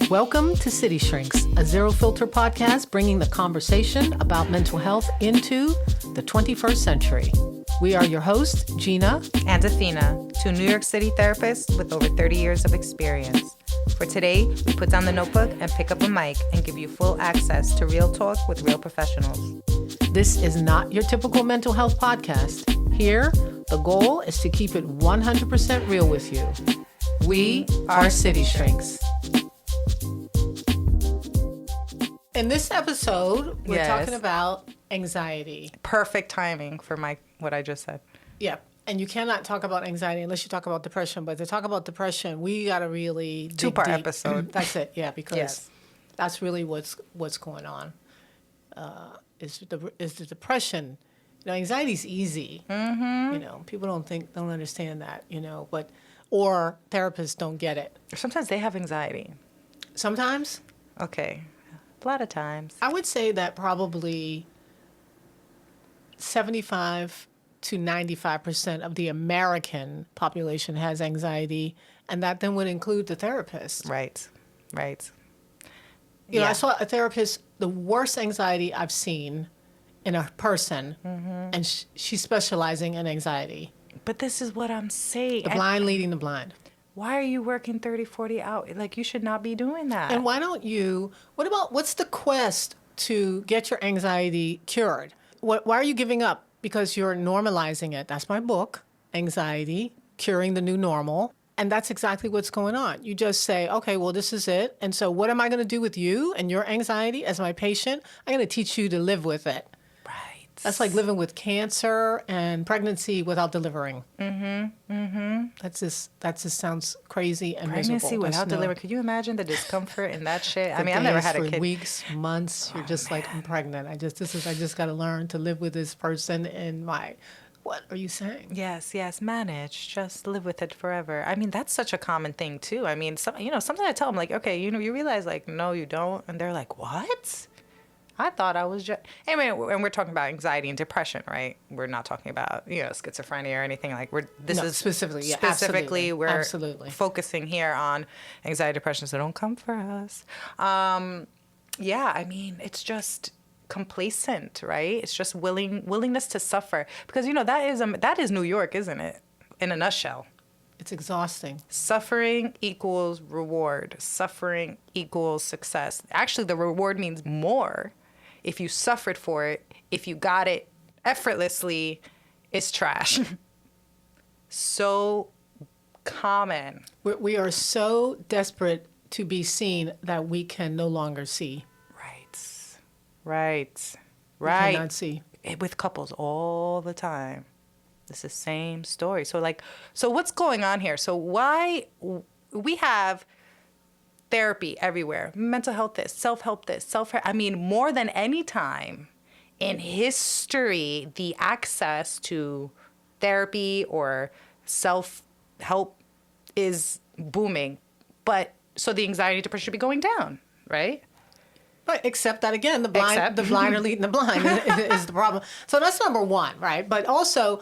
Welcome to City Shrinks, a zero-filter podcast bringing the conversation about mental health into the 21st century. We are your hosts, Gina and Athena, two New York City therapists with over 30 years of experience. For today, we put down the notebook and pick up a mic and give you full access to real talk with real professionals. This is not your typical mental health podcast. Here, the goal is to keep it 100% real with you. We are City Shrinks. In this episode, we're talking about anxiety. Perfect timing for what I just said. Yeah. And you cannot talk about anxiety unless you talk about depression. But to talk about depression, we got to really dig Two-part deep. episode. That's it. Yeah, because that's really what's going on. Is the depression. Anxiety's easy. Mm-hmm. People don't understand that. Or therapists don't get it. Sometimes they have anxiety. Sometimes. Okay. A lot of times. I would say that probably 75 to 95% of the American population has anxiety, and that then would include the therapist. Right. I saw a therapist, the worst anxiety I've seen in a person, and she's specializing in anxiety. But this is what I'm saying. The blind leading the blind. Why are you working 30, 40 hours? You should not be doing that. And why don't what's the quest to get your anxiety cured? Why are you giving up? Because you're normalizing it. That's my book, Anxiety, Curing the New Normal. And that's exactly what's going on. You just say, okay, well, this is it. And so what am I going to do with you and your anxiety as my patient? I'm going to teach you to live with it. Right. That's like living with cancer and pregnancy without delivering. That just sounds crazy and pregnancy miserable. Without delivering. Could you imagine the discomfort in that shit? I mean, I've never had a kid. Weeks, months, you're just like, I'm pregnant. I just got to learn to live with this person in my... What are you saying? Yes, manage. Just live with it forever. I mean, that's such a common thing, too. I mean, sometimes I tell them, like, okay, you realize, like, no, you don't. And they're like, what? I thought I was just... Anyway, and we're talking about anxiety and depression, right? We're not talking about, schizophrenia or anything. Specifically, yeah, specifically, absolutely. We're focusing here on anxiety, depression, so don't come for us. I mean, it's just... complacent, right? It's just willingness to suffer, because that is New York, isn't it? In a nutshell, it's exhausting. Suffering equals reward. Suffering equals success. Actually, the reward means more if you suffered for it. If you got it effortlessly, it's trash. So common. We are so desperate to be seen that we can no longer see. Right. We cannot see. With couples all the time. It's the same story. So what's going on here? So why we have therapy everywhere, mental health this, self-help this, I mean, more than any time in history, the access to therapy or self-help is booming. But so the anxiety, depression should be going down, right? Right, except that, again, the blind are leading the blind is the problem. So that's number one, right? But also,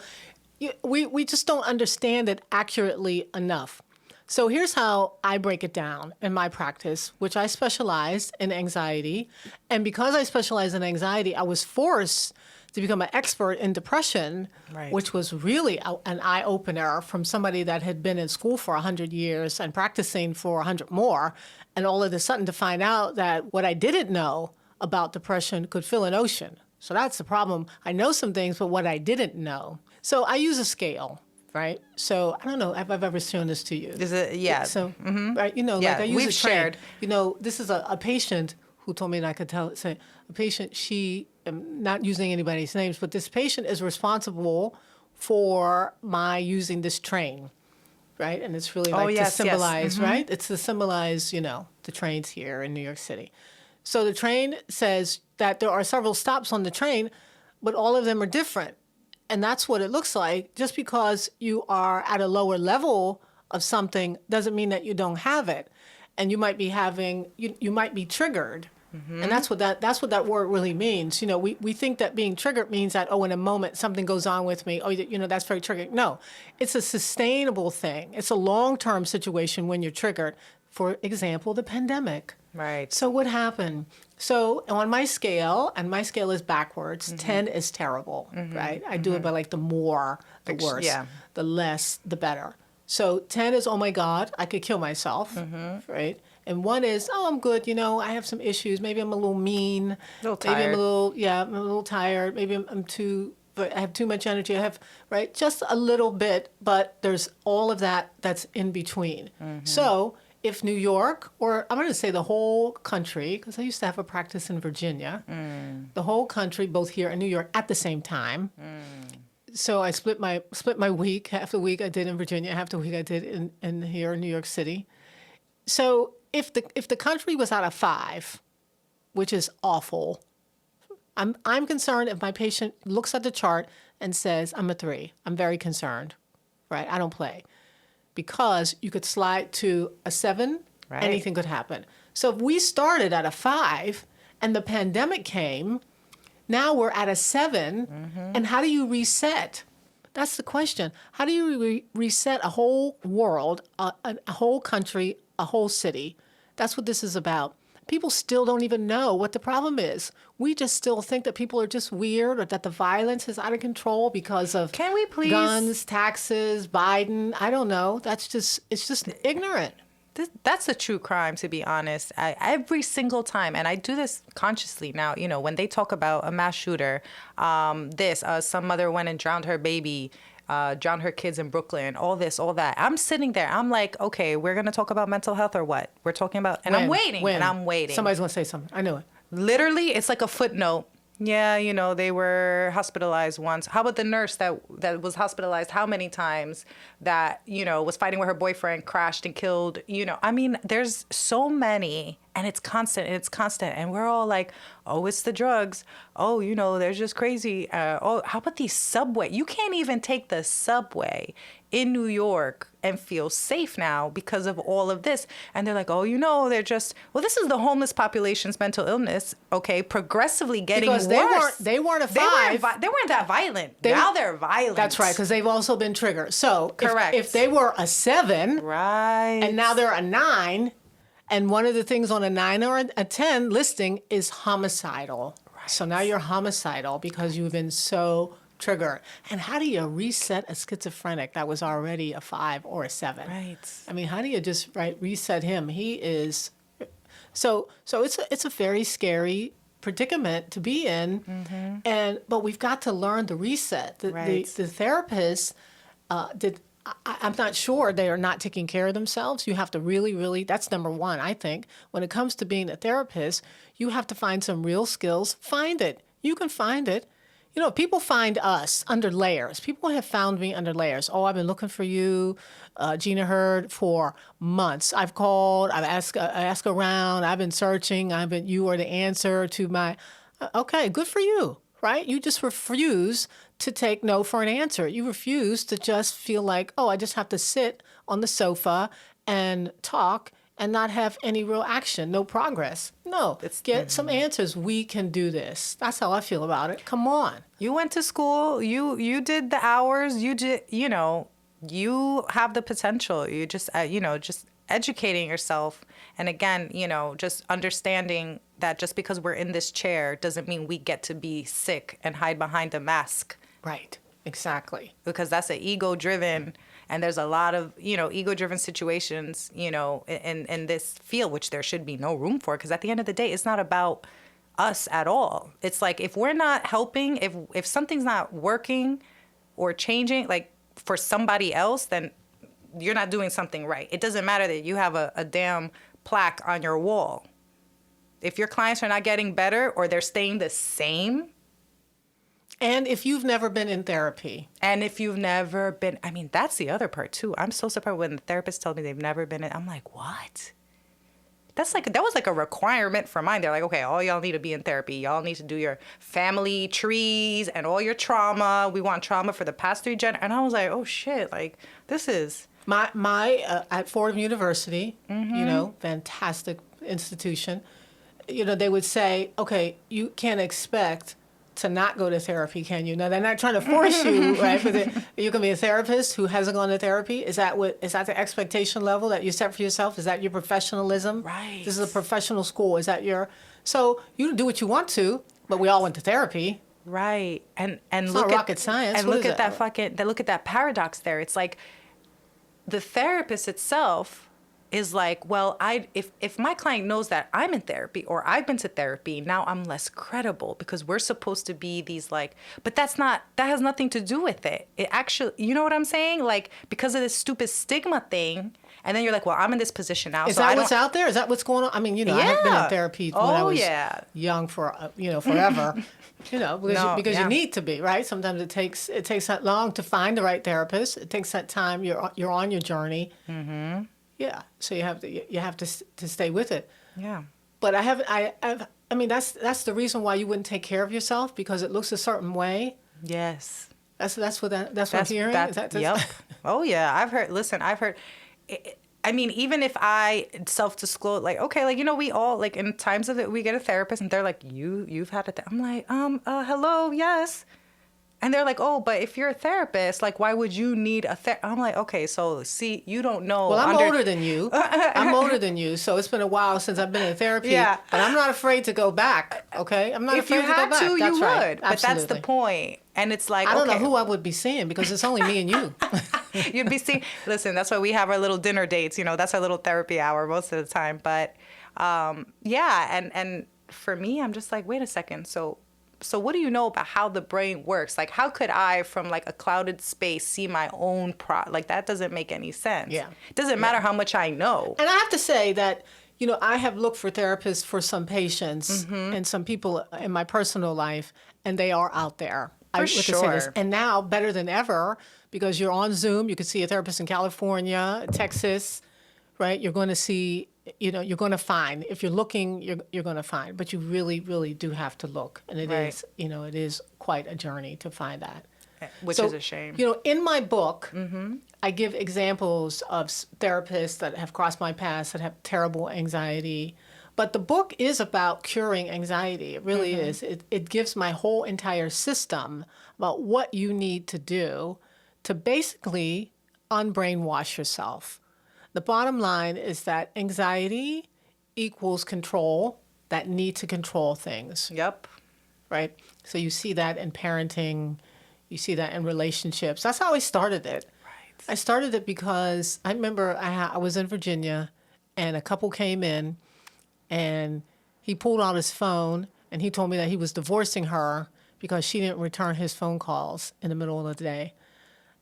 we just don't understand it accurately enough. So here's how I break it down in my practice, which I specialize in anxiety. And because I specialize in anxiety, I was forced to become an expert in depression, which was really an eye-opener from somebody that had been in school for 100 years and practicing for 100 more. And all of a sudden to find out that what I didn't know about depression could fill an ocean. So that's the problem. I know some things, but what I didn't know. So I use a scale, right? So I don't know if I've ever shown this to you. Is it? Yeah. So, right, I use we've a shared. This is a patient who told me that I could say, a patient, I'm not using anybody's names, but this patient is responsible for my using this train. Right? And it's really to symbolize, right? It's to symbolize, the trains here in New York City. So the train says that there are several stops on the train, but all of them are different. And that's what it looks like. Just because you are at a lower level of something doesn't mean that you don't have it. And you might be you might be triggered. Mm-hmm. And that's what that word really means. We think that being triggered means that, in a moment something goes on with me. That's very triggering. No, it's a sustainable thing. It's a long-term situation when you're triggered. for example, the pandemic. Right. So what happened? So on my scale, and my scale is backwards, 10 is terrible, right? I do it by like the more, the worse. Yeah. The less, the better. So 10 is, oh my God, I could kill myself, right? And 1 is, oh, I'm good, I have some issues. Maybe I'm a little mean. Little Maybe I'm tired. I'm a little tired. Maybe I'm too, but I have too much energy. I have, right? Just a little bit, but there's all of that that's in between. So if New York, or I'm going to say the whole country, because I used to have a practice in Virginia, the whole country, both here and New York, at the same time. So I split my week. Half the week I did in Virginia, half the week I did in here in New York City. So if the country was out of 5, which is awful, I'm concerned if my patient looks at the chart and says I'm a 3. I'm very concerned, right? I don't play. Because you could slide to a 7, Right. anything could happen. So if we started at a 5 and the pandemic came, now we're at a 7, and how do you reset? That's the question. How do you reset a whole world, a whole country, a whole city? That's what this is about. People still don't even know what the problem is. We just still think that people are just weird or that the violence is out of control because of Can we please- guns, taxes, Biden. I don't know. It's just ignorant. That's a true crime, to be honest. Every single time, and I do this consciously now, when they talk about a mass shooter, some mother went and drowned her baby, drowned her kids in Brooklyn, all this, all that. I'm sitting there. I'm like, okay, we're going to talk about mental health or what? We're talking about, and I'm waiting, and I'm waiting. Somebody's going to say something. I knew it. Literally, it's like a footnote. Yeah, they were hospitalized once. How about the nurse that was hospitalized how many times that, was fighting with her boyfriend, crashed and killed, I mean, there's so many, and it's constant, and we're all like, oh, it's the drugs. Oh, they're just crazy. How about the subway? You can't even take the subway in New York and feel safe now because of all of this. And they're like, oh, they're just, well, this is the homeless population's mental illness, okay, progressively getting Because worse. they weren't a 5. They weren't that violent. Now they're violent. That's right, because they've also been triggered. So Correct. If they were a 7, Right. and now they're a 9, and one of the things on a 9 or a 10 listing is homicidal. Right. So now you're homicidal because you've been so triggered. And how do you reset a schizophrenic that was already a 5 or a 7? Right. I mean, how do you just reset him? He is so it's a very scary predicament to be in, but we've got to learn to reset. The therapist I'm not sure they are not taking care of themselves. You have to really, that's number 1, I think. When it comes to being a therapist, you have to find some real skills. Find it. You can find it. People find us under layers. People have found me under layers. Oh, I've been looking for you, Gina Hurd, for months. I've called, I've asked around, I've been searching, you are the answer to my, okay, good for you, right? You just refuse to take no for an answer. You refuse to just feel like, oh, I just have to sit on the sofa and talk and not have any real action, no progress. No, get some answers. We can do this. That's how I feel about it. Come on. You went to school. You did the hours. You did. You have the potential. You just just educating yourself. And again, just understanding that just because we're in this chair doesn't mean we get to be sick and hide behind a mask. Right. Exactly. Because that's an ego-driven. And there's a lot of, ego-driven situations, in this field, which there should be no room for. Because at the end of the day, it's not about us at all. It's like if we're not helping, if something's not working or changing, like for somebody else, then you're not doing something right. It doesn't matter that you have a damn plaque on your wall. If your clients are not getting better or they're staying the same. And if you've never been in therapy. And if you've never been, I mean, that's the other part too. I'm so surprised when the therapist tells me they've never been in, I'm like, what? That was like a requirement for mine. They're like, okay, all y'all need to be in therapy. Y'all need to do your family trees and all your trauma. We want trauma for the past 3 generations. And I was like, oh shit, like this is. My at Fordham University, fantastic institution, they would say, okay, you can't expect to not go to therapy, can you? Now, they're not trying to force you, right? But you can be a therapist who hasn't gone to therapy. Is that the expectation level that you set for yourself? Is that your professionalism? Right. This is a professional school. Is that so you do what you want to, but we all went to therapy. Right. And It's look not at rocket science. and What look is at it? look at that paradox there. It's like the therapist itself is like, well, if my client knows that I'm in therapy or I've been to therapy, now I'm less credible because we're supposed to be these like, but that has nothing to do with it. It actually, you know what I'm saying? Like, because of this stupid stigma thing, and then you're like, well, I'm in this position now. Is so that I what's don't, out there? Is that what's going on? I mean, I have been in Yeah. therapy when I Oh, was yeah. young for forever. Because yeah. you need to be, right? Sometimes it takes that long to find the right therapist. It takes that time. You're on your journey. Mm-hmm. Yeah, so you have to stay with it. Yeah. But I mean that's the reason why you wouldn't take care of yourself, because it looks a certain way. Yes. That's what I'm hearing. Yep. Oh yeah. I've heard. I mean, even if I self-disclose, like, okay, like, we all, like, in times of it, we get a therapist and they're like, you've had a I'm like, hello, yes. And they're like, oh, but if you're a therapist, like, why would you need a therapist? I'm like, okay, so see, you don't know. Well, I'm older than you. I'm older than you, so it's been a while since I've been in therapy. Yeah. But I'm not afraid to go back, okay? I'm not If you afraid to go had back. to, That's you right. would. But that's the Absolutely. point. And it's like, I don't okay. know who I would be seeing, because it's only me and you. You'd be seeing, listen, that's why we have our little dinner dates, that's our little therapy hour most of the time. But yeah, and for me, I'm just like, wait a second. So what do you know about how the brain works? Like, how could I, from like a clouded space, see my own like, that doesn't make any sense. Yeah. It doesn't matter how much I know. And I have to say that, I have looked for therapists for some patients and some people in my personal life, and they are out there. For Sure. And now, better than ever, because you're on Zoom, you can see a therapist in California, Texas, right? You're going to see, you're going to find. If you're looking, you're going to find. But you really, really do have to look. And it is, it is quite a journey to find that. Which is a shame. In my book, I give examples of therapists that have crossed my path that have terrible anxiety. But the book is about curing anxiety. It really is. It gives my whole entire system about what you need to do to basically unbrainwash yourself. The bottom line is that anxiety equals control, that need to control things. Yep. Right? So you see that in parenting. You see that in relationships. That's how I started it. Right. I started it because I remember I was in Virginia, and a couple came in, and he pulled out his phone, and he told me that he was divorcing her because she didn't return his phone calls in the middle of the day.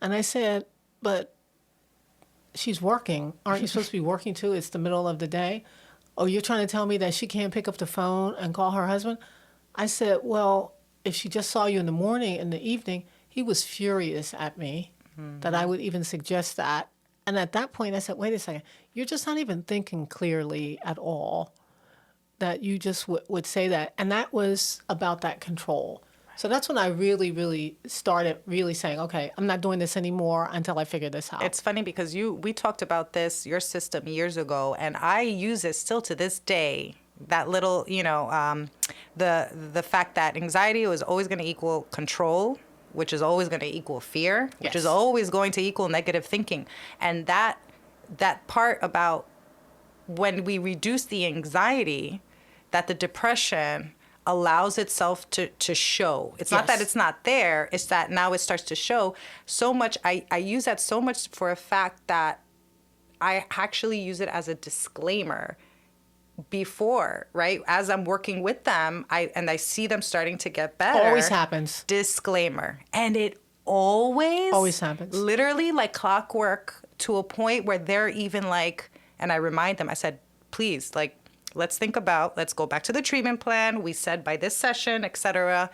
And I said, but she's working. Aren't you supposed to be working too? It's the middle of the day. Oh, you're trying to tell me that she can't pick up the phone and call her husband? I said, well, if she just saw you in the morning, in the evening. He was furious at me that I would even suggest that. And at that point, I said, wait a second, you're just not even thinking clearly at all, that you just would say that. And that was about that control. So that's when I really, really started really saying, okay, I'm not doing this anymore until I figure this out. It's funny because we talked about your system years ago, and I use it still to this day. That little, the fact that anxiety was always going to equal control, which is always going to equal fear, which is always going to equal negative thinking. And that part about when we reduce the anxiety, that the depression allows itself to show. It's not that it's not there, it's that now it starts to show so much. I use that so much for a fact that I actually use it as a disclaimer before, right? As I'm working with them, I see them starting to get better. Always happens. Disclaimer. And it always happens. Literally like clockwork, to a point where they're even like, and I remind them, I said, please, like, let's go back to the treatment plan. We said by this session, etc.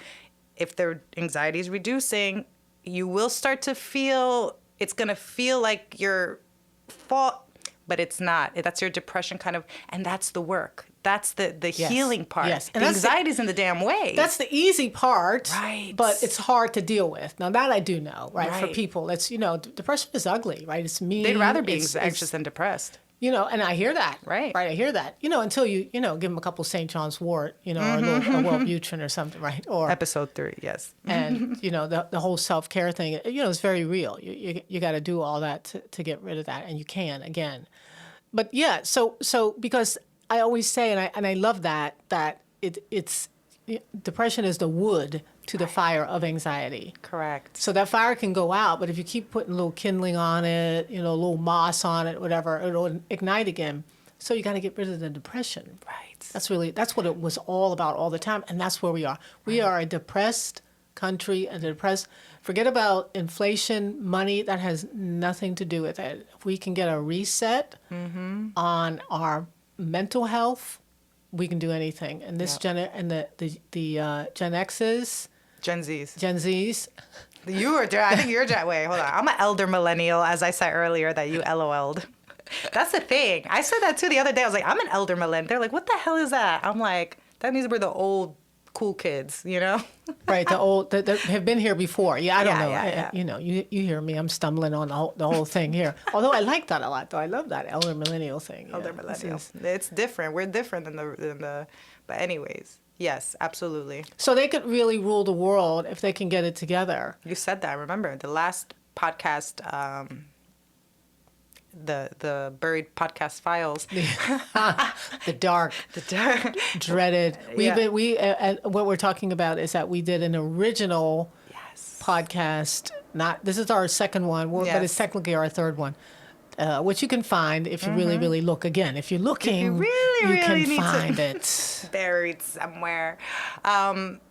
If their anxiety is reducing, you will start to feel, it's going to feel like your fault, but it's not. That's your depression kind of, and that's the work. That's the healing part. Yes. And the anxiety's in the damn way. That's the easy part, right? But it's hard to deal with. Now that I do know, right? For Right. people, it's, depression is ugly, right? It's mean. They'd rather be anxious than depressed. You know, and I hear that. Right. Right. I hear that. You know, until you give them a couple St. John's wort, or a little a Wellbutrin or something, right? Or Episode 3, yes. and the whole self-care thing, is very real. You got to do all that to get rid of that, and you can again. But yeah, so because I always say, and I love that it's depression is the wood to the fire of anxiety. Correct. So that fire can go out, but if you keep putting a little kindling on it, a little moss on it, whatever, it'll ignite again. So you got to get rid of the depression. Right. That's what it was all about all the time, and that's where we are. We are a depressed country, forget about inflation, money, that has nothing to do with it. If we can get a reset on our mental health, we can do anything. And this Gen X's, Gen Zs. Gen Zs. I think you're wait, hold on. I'm an elder millennial, as I said earlier, that you LOL'd. That's the thing. I said that too the other day. I was like, I'm an elder millennial. They're like, what the hell is that? I'm like, that means we're the old cool kids, Right, the old that have been here before. Yeah, I don't know. Yeah. You hear me. I'm stumbling on the whole thing here. Although I like that a lot, though. I love that elder millennial thing. Elder millennial. It's different. We're different than the. But anyways, yes, absolutely. So they could really rule the world if they can get it together. You said that. I remember the last podcast. The buried podcast files. The dark, dreaded. What we're talking about is that we did an original podcast. This is our second one, but it's technically our third one, which you can find if you really, really look. Again, if you're looking, you can find it buried somewhere.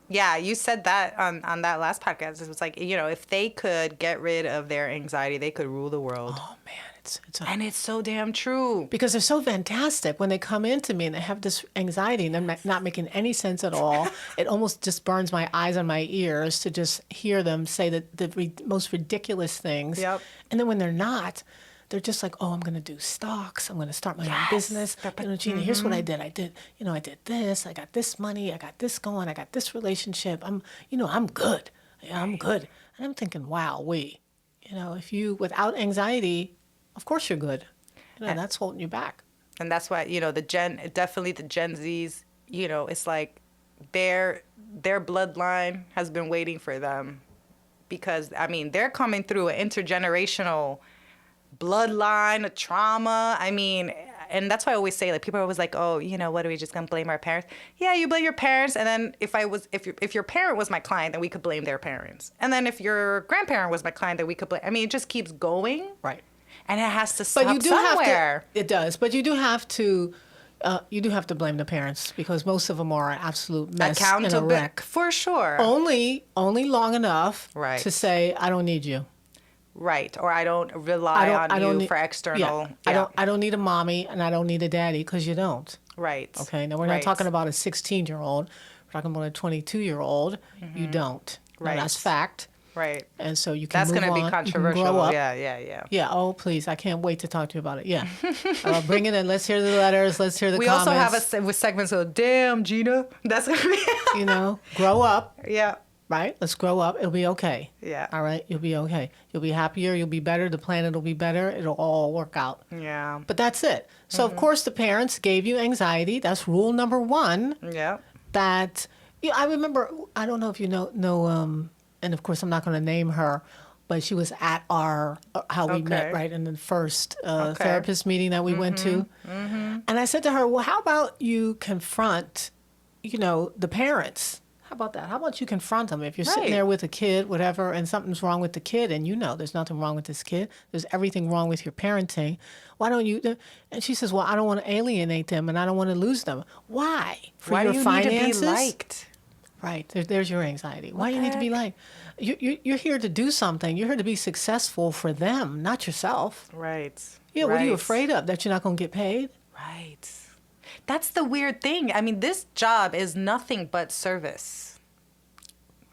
Yeah, you said that on that last podcast. It was like, if they could get rid of their anxiety, they could rule the world. Oh man. And it's so damn true. Because they're so fantastic when they come into me and they have this anxiety and they're not making any sense at all. It almost just burns my eyes and my ears to just hear them say the most ridiculous things. Yep. And then when they're not, they're just like, oh, I'm going to do stocks. I'm going to start my own business. Gina, here's what I did. I did this. I got this money. I got this going. I got this relationship. I'm good. Yeah, I'm good. And I'm thinking, wow, if you, without anxiety, of course you're good. That's holding you back. And that's why, definitely the Gen Zs, it's like their bloodline has been waiting for them because, they're coming through an intergenerational bloodline of trauma. And that's why I always say, like, people are always like, oh, what, are we just going to blame our parents? Yeah, you blame your parents. And then if your parent was my client, then we could blame their parents. And then if your grandparent was my client, then we could blame. It just keeps going. Right. And it has to stop but you do somewhere. It does. But you do have to blame the parents because most of them are an absolute mess and a wreck. For sure. Only long enough right. to say, I don't need you. Right. Or I don't rely on you for external. Yeah. I don't need a mommy and I don't need a daddy because you don't. Right. Okay. Now, we're not talking about a 16-year-old. We're talking about a 22-year-old. Mm-hmm. You don't. Right. Now, that's fact. Right. And so you can That's move on. That's going to be controversial. You can grow up. Yeah. Yeah. Oh, please. I can't wait to talk to you about it. Yeah. Bring it in. Let's hear the letters. Let's hear the comments. We also have a segment so, damn, Gina. That's going to be... grow up. Yeah. Right? Let's grow up. It'll be okay. Yeah. All right? You'll be okay. You'll be happier. You'll be better. The planet will be better. It'll all work out. Yeah. But that's it. So, of course, the parents gave you anxiety. That's rule number one. Yeah. That... I remember... I don't know if you know and of course, I'm not going to name her, but she was at how we met, right, in the first therapist meeting that we went to. Mm-hmm. And I said to her, well, how about you confront, the parents? How about that? How about you confront them? If you're sitting there with a kid, whatever, and something's wrong with the kid, and there's nothing wrong with this kid, there's everything wrong with your parenting, why don't you? And she says, well, I don't want to alienate them, and I don't want to lose them. Why? For your finances? Why do you need to be liked? Right. There's your anxiety. Why do you need to be liked? You're here to do something. You're here to be successful for them, not yourself. Right. Yeah, what are you afraid of? That you're not going to get paid? Right. That's the weird thing. This job is nothing but service.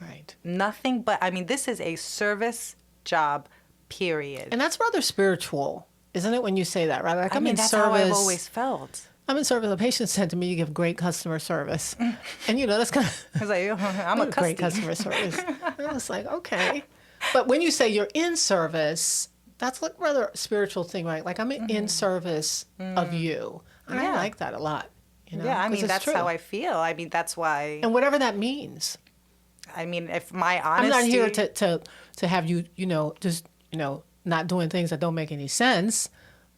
Right. Nothing but, this is a service job, period. And that's rather spiritual, isn't it, when you say that, right? Like, I'm in that's service. How I've always felt. I'm in service. The patient said to me, you give great customer service. And, that's kind of... I was like, I'm a great customer service. And I was like, okay. But when you say you're in service, that's like rather a spiritual thing, right? Like I'm in service of you. And I Yeah. like that a lot. You know, Yeah, I 'cause mean, it's that's true. how I feel. I mean, that's why, And whatever that means. I mean, if my I'm honesty. not here to have you, just, not doing things that don't make any sense,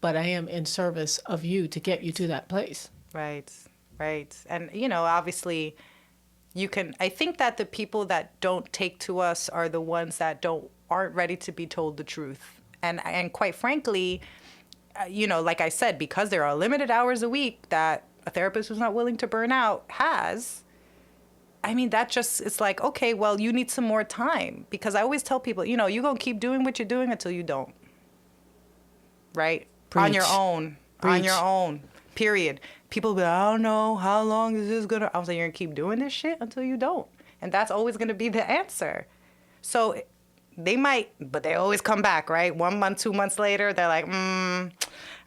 but I am in service of you to get you to that place. Right, right. And, obviously, I think that the people that don't take to us are the ones that aren't ready to be told the truth. And quite frankly, like I said, because there are limited hours a week that a therapist who's not willing to burn out has, I mean, that just, it's like, okay, well, you need some more time. Because I always tell people, you're going to keep doing what you're doing until you don't. Right? On your Preach. own. On your own. Period. People be like, I don't know, how long is this going to... I was like, you're going to keep doing this shit until you don't. And that's always going to be the answer. So they might, but they always come back, right? 1 month, 2 months later, they're like,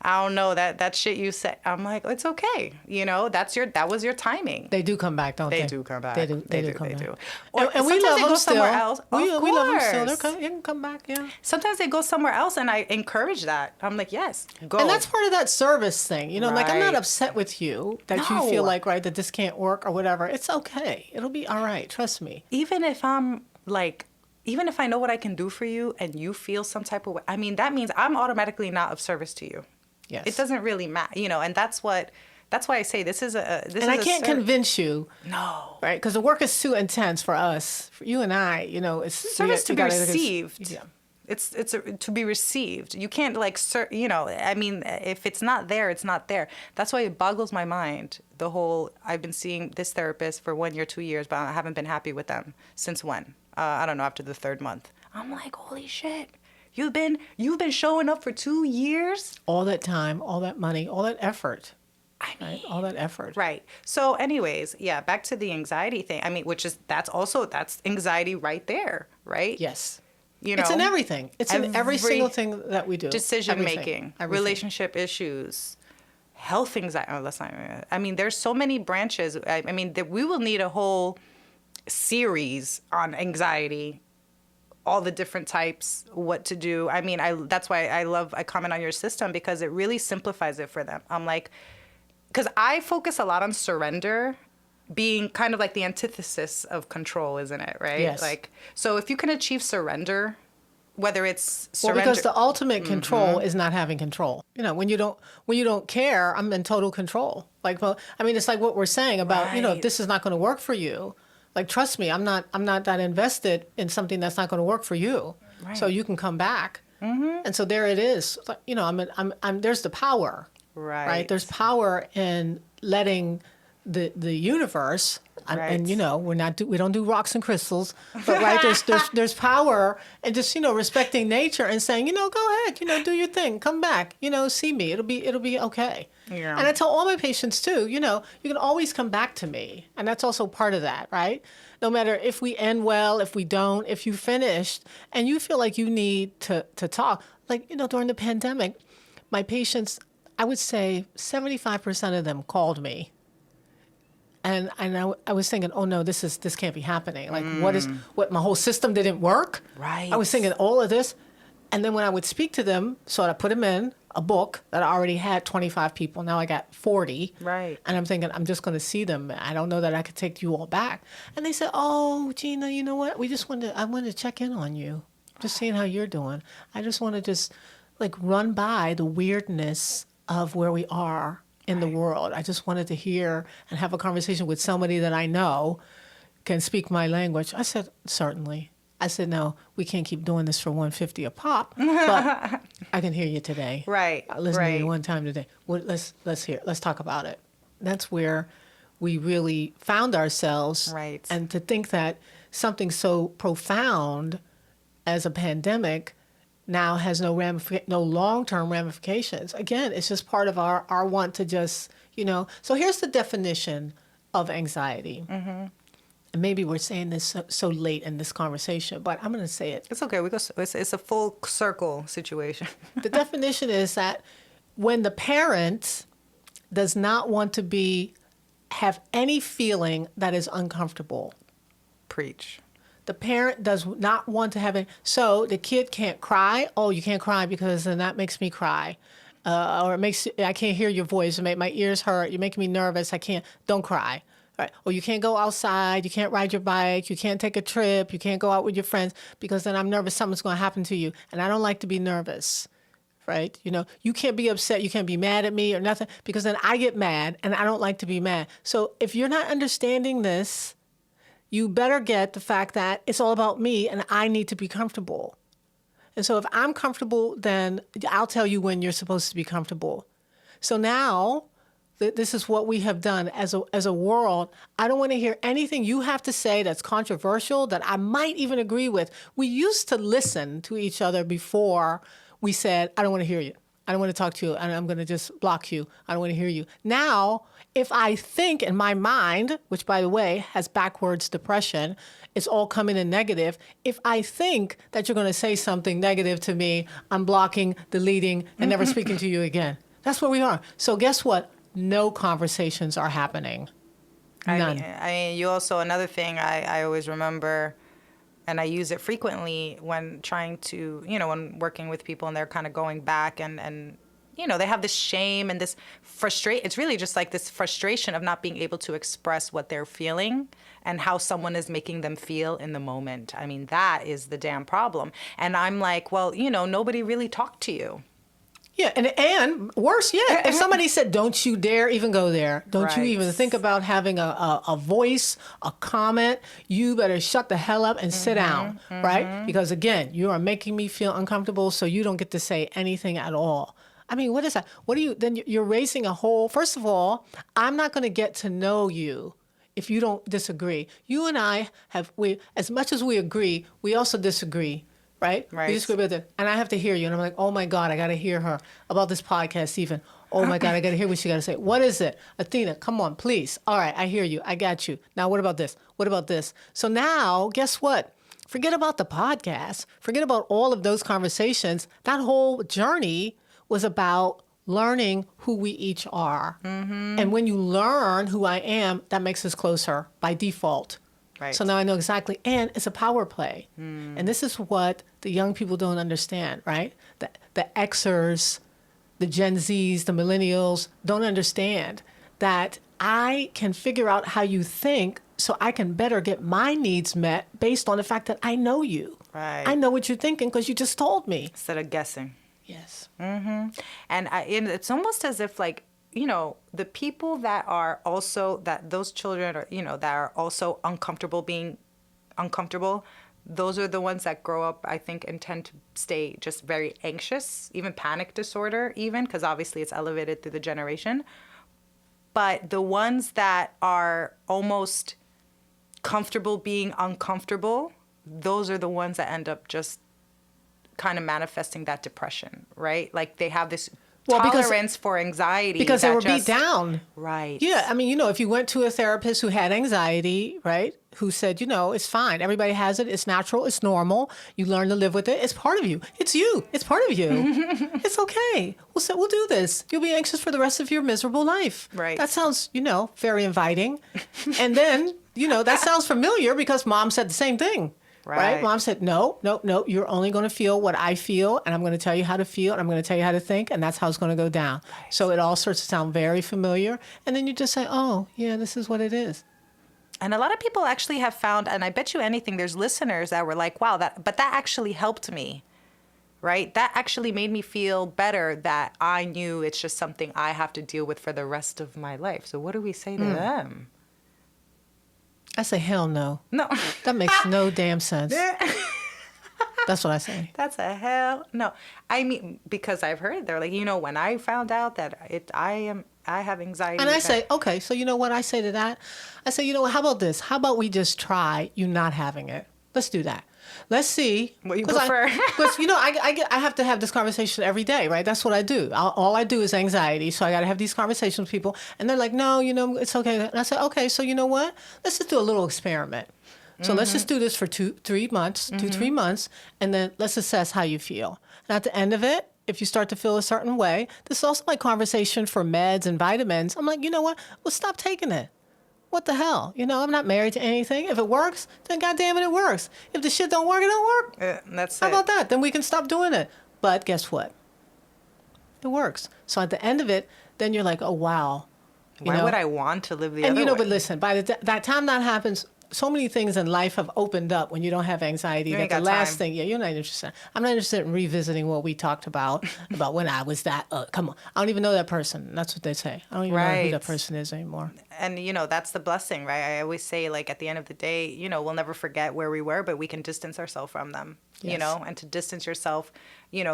I don't know, that shit you said. I'm like, it's okay. That was your timing. They do come back, don't they? They do come back. They do. They do come They back. do. And we sometimes love they them go still. somewhere else. We love them still. Of course. They can come back, yeah. Sometimes they go somewhere else, and I encourage that. I'm like, yes, go. And that's part of that service thing. Like I'm not Right. upset with you that you No. feel like, right, that this can't work or whatever. It's okay. It'll be all right. Trust me. Even if I know what I can do for you and you feel some type of way, I mean, that means I'm automatically not of service to you. Yes. It doesn't really matter, and that's why I say this is a. And I can't convince you. No. Right? Because the work is too intense for us, for you and I. It's Service to be received. Yeah. It's to be received. You can't I mean, if it's not there, it's not there. That's why it boggles my mind. The whole, I've been seeing this therapist for 1 year, 2 years, but I haven't been happy with them since when? I don't know, after the 3rd month. I'm like, holy shit. You've been showing up for 2 years? All that time, all that money, all that effort. I mean, Right? All that effort. right. So anyways, yeah, back to the anxiety thing. I mean, that's anxiety right there, right? Yes. You know, It's in everything. It's in every single thing that we do. Decision Everything. making, Everything. relationship issues, health anxiety. Oh, let's not. I mean, there's so many branches. I mean, that we will need a whole series on anxiety, all the different types, what to do. I mean, that's why I comment on your system, because it really simplifies it for them. I'm like, because I focus a lot on surrender being kind of like the antithesis of control, isn't it? Right? Yes. Like, so if you can achieve surrender, whether it's Well, surrender. because the ultimate control is not having control. When you don't care, I'm in total control. Like, well, I mean, it's like what we're saying about, if Right. this is not going to work for you, like, trust me, I'm not that invested in something that's not going to work for you. Right. So you can come back. Mm-hmm. And so there it is. Like, I'm there's the power. Right. There's power in letting the universe, Right. and we don't do rocks and crystals, but right, there's power, and just respecting nature and saying, go ahead, do your thing, come back, see me, it'll be okay. Yeah. And I tell all my patients too, you can always come back to me, and that's also part of that, right? No matter if we end well, if we don't, if you finished and you feel like you need to talk, like during the pandemic, my patients, I would say 75% of them called me. And I was thinking, oh no, this can't be happening. Like, what my whole system didn't work. Right. I was thinking all of this. And then when I would speak to them, so I put them in a book that I already had 25 people. Now I got 40. Right. And I'm thinking, I'm just going to see them. I don't know that I could take you all back. And they said, oh, Gina, you know what? I wanted to check in on you. Just seeing how you're doing. I just want to just run by the weirdness of where we are in the world. I just wanted to hear and have a conversation with somebody that I know can speak my language. I said, certainly. I said, no, we can't keep doing this for $150 a pop, but I can hear you today. Right. I listened to right. you one time today. Well, let's talk about it. That's where we really found ourselves. Right. And to think that something so profound as a pandemic now has no long-term ramifications. Again, it's just part of our want to just, So here's the definition of anxiety. Mm-hmm. And maybe we're saying this so late in this conversation, but I'm going to say it. It's okay. It's a full circle situation. The definition is that when the parent does not want to have any feeling that is uncomfortable. Preach. The parent does not want to have it. So the kid can't cry. Oh, you can't cry because then that makes me cry. Or I can't hear your voice. It make my ears hurt. You're making me nervous. I can't. Don't cry. Right. Or you can't go outside. You can't ride your bike. You can't take a trip. You can't go out with your friends because then I'm nervous something's going to happen to you. And I don't like to be nervous. Right? You can't be upset. You can't be mad at me or nothing because then I get mad and I don't like to be mad. So if you're not understanding this, you better get the fact that it's all about me and I need to be comfortable. And so if I'm comfortable, then I'll tell you when you're supposed to be comfortable. So now this is what we have done as a world. I don't want to hear anything you have to say that's controversial, that I might even agree with. We used to listen to each other before we said, I don't want to hear you. I don't want to talk to you, and I'm going to just block you. I don't want to hear you. Now, if I think in my mind, which, by the way, has backwards depression, it's all coming in negative. If I think that you're going to say something negative to me, I'm blocking, deleting, and never speaking to you again. That's where we are. So guess what? No conversations are happening. None. I mean, you also, another thing I always remember, and I use it frequently when trying to, when working with people and they're kind of going back and they have this shame and this frustration. It's really just like this frustration of not being able to express what they're feeling and how someone is making them feel in the moment. I mean, that is the damn problem. And I'm like, well, nobody really talked to you. Yeah, and worse yet, if somebody said, don't you dare even go there, don't you even think about having a voice, a comment, you better shut the hell up and sit down, right? Because again, you are making me feel uncomfortable, so you don't get to say anything at all. I mean, what is that? Then you're raising a whole, first of all, I'm not going to get to know you if you don't disagree. You and I as much as we agree, we also disagree. Right? We disagree about it. And I have to hear you. And I'm like, oh my God, I got to hear her about this podcast even. Oh my God, I got to hear what she got to say. What is it? Athena, come on, please. All right, I hear you. I got you. Now, what about this? What about this? So now, guess what? Forget about the podcast. Forget about all of those conversations. That whole journey was about learning who we each are. And when you learn who I am, that makes us closer by default. Right. So now I know exactly, and it's a power play. And this is what the young people don't understand, right? The Xers, the Gen Zs, the millennials don't understand that I can figure out how you think so I can better get my needs met based on the fact that I know you. Right. I know what you're thinking because you just told me. Instead of guessing. Yes. And it's almost as if like, the people that are also, that those children are, that are also uncomfortable being uncomfortable, those are the ones that grow up, I think, and tend to stay just very anxious, even panic disorder, because obviously it's elevated through the generation. But the ones that are almost comfortable being uncomfortable, those are the ones that end up just kind of manifesting that depression, right? Like they have this tolerance for anxiety. Because they were beat down. Right. Yeah. I mean, if you went to a therapist who had anxiety, right, who said, it's fine. Everybody has it. It's natural. It's normal. You learn to live with it. It's part of you. It's you. It's part of you. It's okay. We'll do this. You'll be anxious for the rest of your miserable life. Right. That sounds, very inviting. And then, that sounds familiar because mom said the same thing. Right. Mom said, no, you're only going to feel what I feel, and I'm going to tell you how to feel, and I'm going to tell you how to think, and that's how it's going to go down. Right. So it all starts to sound very familiar, and then you just say, oh, yeah, this is what it is. And a lot of people actually have found, and I bet you anything, there's listeners that were like, wow, that actually helped me, right? That actually made me feel better that I knew it's just something I have to deal with for the rest of my life. So what do we say to them? I say, hell no. No. That makes no damn sense. That's what I say. That's a hell no. I mean, because I've heard, they're like, when I found out that I have anxiety. And I say, okay, so you know what I say to that? I say, how about this? How about we just try you not having it? Let's do that. Let's see. What you prefer. Because, I have to have this conversation every day, right? That's what I do. All I do is anxiety. So I got to have these conversations with people. And they're like, no, it's okay. And I say, okay, so you know what? Let's just do a little experiment. So let's just do this for 3 months, 3 months, and then let's assess how you feel. And at the end of it, if you start to feel a certain way, this is also my conversation for meds and vitamins. I'm like, you know what? Well, stop taking it. What the hell? You know, I'm not married to anything. If it works, then goddamn it works. If the shit don't work, it don't work. That's How it. about that? Then we can stop doing it. But guess what? It works. So at the end of it, then you're like, oh, wow. Why would I want to live the and other you know, way? but listen, by that time that happens, so many things in life have opened up when you don't have anxiety. You That ain't the got last time. thing, yeah, you're not interested. I'm not interested in revisiting what we talked about when I was that. Come on, I don't even know that person. That's what they say. I don't even know who Right. that person is anymore. And that's the blessing, right? I always say, like, at the end of the day, we'll never forget where we were, but we can distance ourselves from them. Yes. And to distance yourself,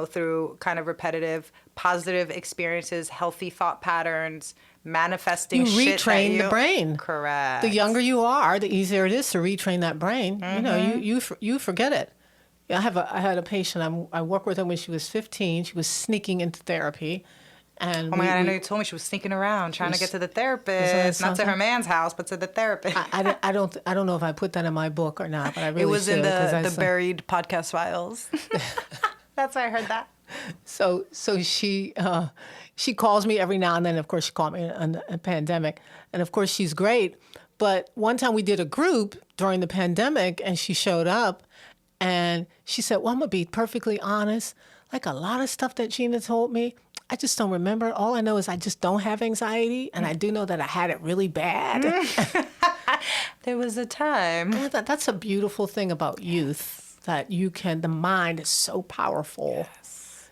through kind of repetitive positive experiences, healthy thought patterns, manifesting You shit that retrain the brain. Correct. The younger you are, the easier it is to retrain that brain. You know, you forget it. I had a patient. I worked with her when she was 15. She was sneaking into therapy, and Oh my God, I know you told me she was sneaking around trying to get to the therapist, not to something? her man's house, but to the therapist. I don't know if I put that in my book or not, but I really It was in should, 'cause I the saw- buried podcast files. That's why I heard that. So she calls me every now and then. Of course, she called me in a pandemic, and of course she's great. But one time we did a group during the pandemic, and she showed up, and she said, "Well, I'm gonna be perfectly honest. Like a lot of stuff that Gina told me, I just don't remember. All I know is I just don't have anxiety, and I do know that I had it really bad." There was a time. I thought that's a beautiful thing about youth, that the mind is so powerful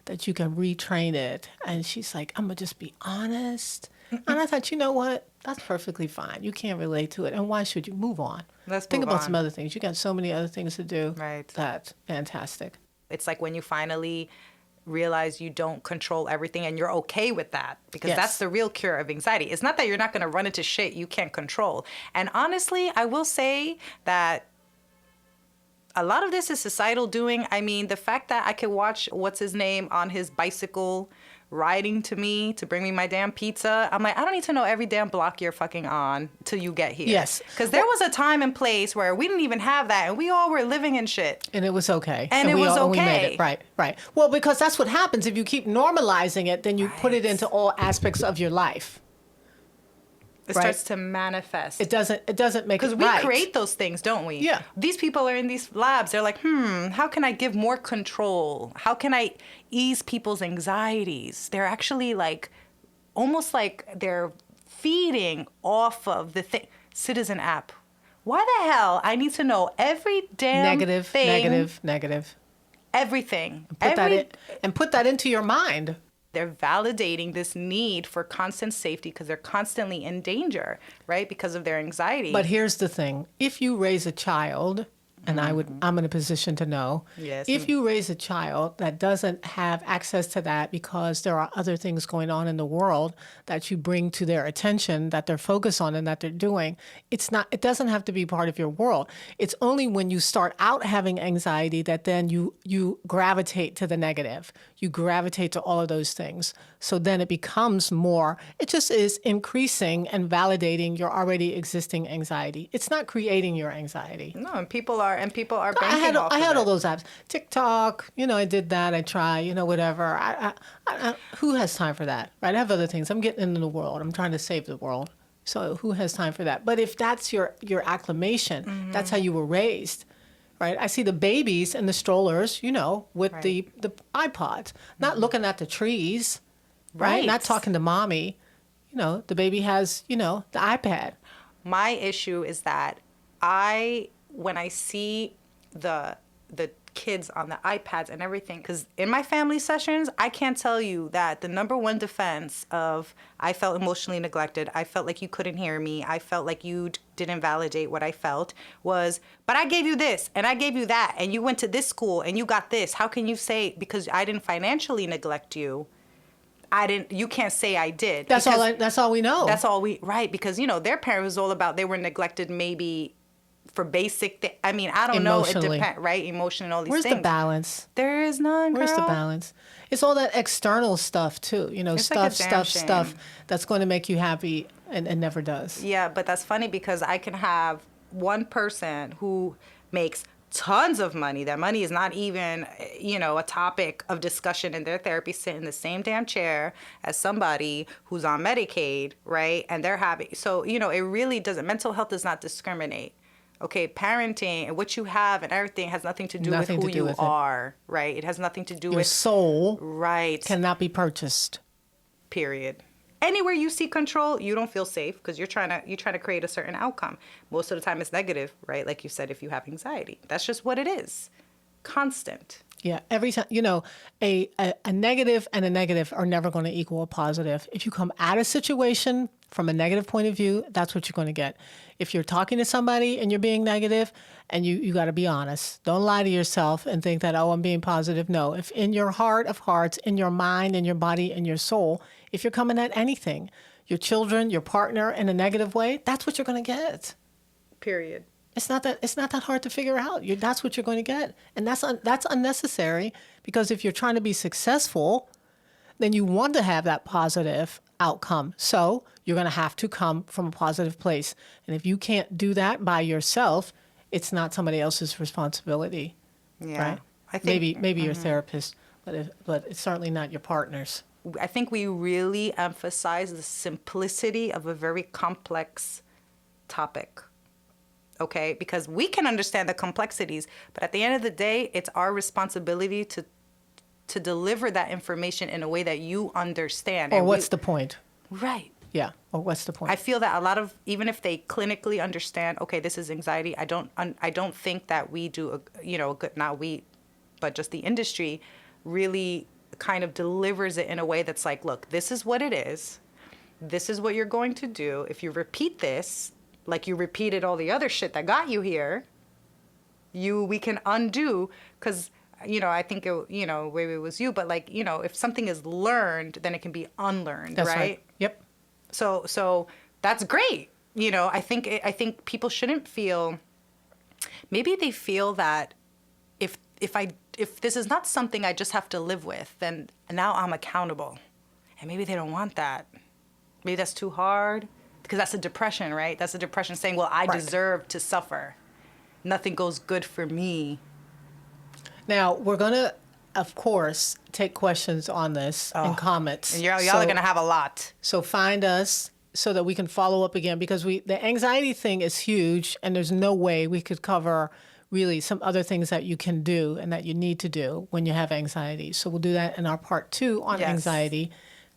that you can retrain it. And she's like, I'm going to just be honest. And I thought, you know what? That's perfectly fine. You can't relate to it. And why should you? Move on. Let's Think move about on. some other things. You got so many other things to do. Right. That's fantastic. It's like when you finally realize you don't control everything and you're okay with that, because Yes. that's the real cure of anxiety. It's not that you're not going to run into shit you can't control. And honestly, I will say that a lot of this is societal doing. I mean, the fact that I could watch what's his name on his bicycle riding to me to bring me my damn pizza. I'm like, I don't need to know every damn block you're fucking on till you get here. Yes. Because there was a time and place where we didn't even have that and we all were living in shit. And it was okay. And it we was we made okay. it. Right. Well, because that's what happens. If you keep normalizing it, then you put it Right. into all aspects of your life. It Right. starts to manifest. It doesn't make Because it we right. create those things, don't we? Yeah. These people are in these labs. They're like, how can I give more control? How can I ease people's anxieties? They're actually like, almost like they're feeding off of the Citizen app. Why the hell? I need to know every damn Negative, thing. negative. Everything. Put that into your mind. They're validating this need for constant safety because they're constantly in danger, right? Because of their anxiety. But here's the thing. If you raise a child, and I'm in a position to know, Yes. if you raise a child that doesn't have access to that because there are other things going on in the world that you bring to their attention, that they're focused on and that they're doing, it doesn't have to be part of your world. It's only when you start out having anxiety that then you gravitate to the negative. You gravitate to all of those things. So then it becomes more, it just is increasing and validating your already existing anxiety. It's not creating your anxiety. no, and people are banking I had off of all it. those apps. TikTok, I did that. I try, whatever. Who has time for that, right? I have other things. I'm getting into the world. I'm trying to save the world. So who has time for that? But if that's your acclimation, that's how you were raised, right? I see the babies in the strollers, with Right. the iPods, not looking at the trees, right? Right. Not talking to mommy. The baby has, the iPad. My issue is that when I see the kids on the iPads and everything, because in my family sessions, I can't tell you that the number one defense of I felt emotionally neglected, I felt like you couldn't hear me, I felt like you didn't validate what I felt was, but I gave you this and I gave you that and you went to this school and you got this. How can you say because I didn't financially neglect you? You can't say I did. That's all we know. That's all right, because their parent was all about they were neglected maybe for basic I don't know, it Emotionally. depends, right? Emotion and all these Where's things. the balance? There is none, Where's the girl. balance? It's all that external stuff too. It's like a damn stuff shame. that's going to make you happy and never does. Yeah, but that's funny because I can have one person who makes tons of money. That money is not even, a topic of discussion in their therapy, sit in the same damn chair as somebody who's on Medicaid, right? And they're having, so, it really doesn't, mental health does not discriminate. Okay, parenting and what you have and everything has nothing to do with who you are, right? It has nothing to do with your soul. Right. Cannot be purchased. Period. Anywhere you see control, you don't feel safe because you're trying to create a certain outcome. Most of the time it's negative, right? Like you said, if you have anxiety. That's just what it is. Constant. Yeah, every time, a negative and a negative are never going to equal a positive. If you come at a situation from a negative point of view, that's what you're going to get. If you're talking to somebody and you're being negative, and you got to be honest. Don't lie to yourself and think that, I'm being positive. No, if in your heart of hearts, in your mind, in your body, in your soul, if you're coming at anything, your children, your partner in a negative way, that's what you're going to get. Period. It's not that hard to figure out. That's what you're going to get. And that's unnecessary, because if you're trying to be successful, then you want to have that positive outcome. So you're going to have to come from a positive place. And if you can't do that by yourself, it's not somebody else's responsibility. Yeah. Right? I think maybe your therapist, but it's certainly not your partner's. I think we really emphasize the simplicity of a very complex topic. Okay, because we can understand the complexities, but at the end of the day, it's our responsibility to deliver that information in a way that you understand. Or what's the point? Right. Yeah. Or what's the point? I feel that a lot of, even if they clinically understand, okay, this is anxiety, I don't think that we do a good, not we, but just the industry really kind of delivers it in a way that's like, look, this is what it is. This is what you're going to do. If you repeat this, like you repeated all the other shit that got you here, we can undo, because, I think, maybe it was you, but if something is learned, then it can be unlearned, That's right? Yep. So that's great. I think people shouldn't feel, maybe they feel that if this is not something I just have to live with, then now I'm accountable. And maybe they don't want that. Maybe that's too hard. Because that's a depression, right? That's a depression saying, well, I deserve to suffer. Nothing goes good for me. Now, we're going to, of course, take questions on this and comments. And y'all are going to have a lot. So find us so that we can follow up again, because the anxiety thing is huge, and there's no way we could cover really some other things that you can do and that you need to do when you have anxiety. So we'll do that in our part 2 on anxiety.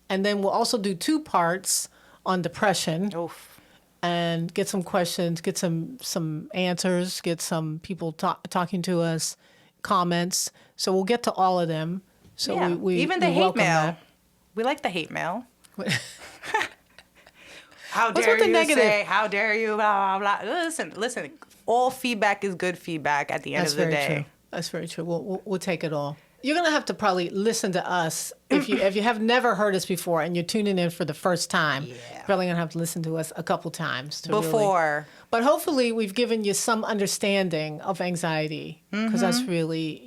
And then we'll also do 2 parts on depression. Oof. And get some questions, get some answers, get some people talking to us, comments. So we'll get to all of them. So we even the hate mail. That. We like the hate mail. How dare you say, how dare you, blah, blah, blah. Listen, all feedback is good feedback at the end of the day. True. That's very true. We'll take it all. You're going to have to probably listen to us if you have never heard us before and you're tuning in for the first time. Yeah. You're probably going to have to listen to us a couple times before. But hopefully we've given you some understanding of anxiety, because that's really,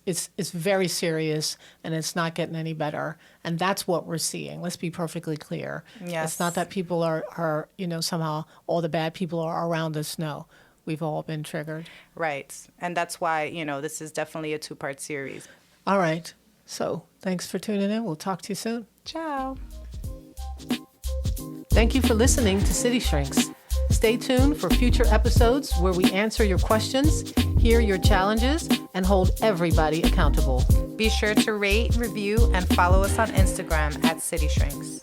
it's very serious and it's not getting any better. And that's what we're seeing. Let's be perfectly clear. Yes. It's not that people are somehow all the bad people are around us. No. We've all been triggered. Right. And that's why, this is definitely a 2-part series. All right. So thanks for tuning in. We'll talk to you soon. Ciao. Thank you for listening to City Shrinks. Stay tuned for future episodes where we answer your questions, hear your challenges, and hold everybody accountable. Be sure to rate, review, and follow us on Instagram @City Shrinks.